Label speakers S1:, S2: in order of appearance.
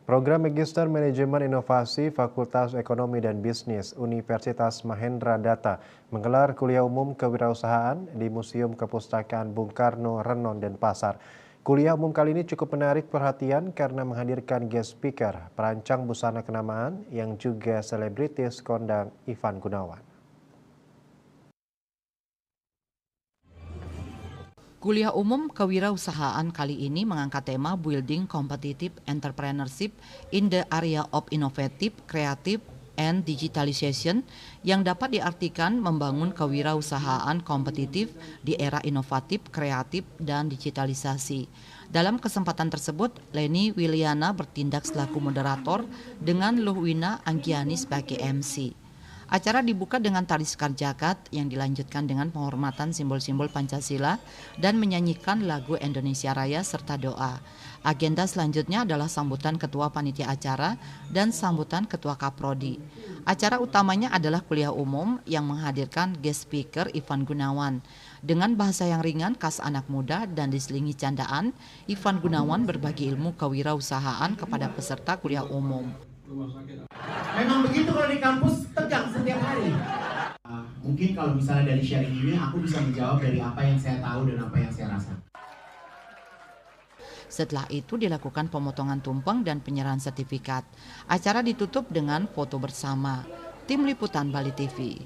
S1: Program Magister Manajemen Inovasi Fakultas Ekonomi dan Bisnis Universitas Mahendra Data menggelar kuliah umum kewirausahaan di Museum Kepustakaan Bung Karno, Renon, dan Pasar. Kuliah umum kali ini cukup menarik perhatian karena menghadirkan guest speaker, perancang busana kenamaan yang juga selebritis kondang Ivan Gunawan.
S2: Kuliah umum kewirausahaan kali ini mengangkat tema Building Competitive Entrepreneurship in the Area of Innovative, Creative, and Digitalization yang dapat diartikan membangun kewirausahaan kompetitif di era inovatif, kreatif, dan digitalisasi. Dalam kesempatan tersebut, Leni Wiliana bertindak selaku moderator dengan Luhwina Anggiani sebagai MC. Acara dibuka dengan tari sekar jagat yang dilanjutkan dengan penghormatan simbol-simbol Pancasila dan menyanyikan lagu Indonesia Raya serta doa. Agenda selanjutnya adalah sambutan Ketua Panitia Acara dan sambutan Ketua Kaprodi. Acara utamanya adalah kuliah umum yang menghadirkan guest speaker Ivan Gunawan. Dengan bahasa yang ringan, khas anak muda dan diselingi candaan, Ivan Gunawan berbagi ilmu kewirausahaan kepada peserta kuliah umum.
S3: Memang begitu kalau di kampus tegang setiap hari. Mungkin kalau misalnya dari sharing ini aku bisa menjawab dari apa yang saya tahu dan apa yang saya rasa.
S2: Setelah itu dilakukan pemotongan tumpeng dan penyerahan sertifikat. Acara ditutup dengan foto bersama. Tim Liputan Bali TV.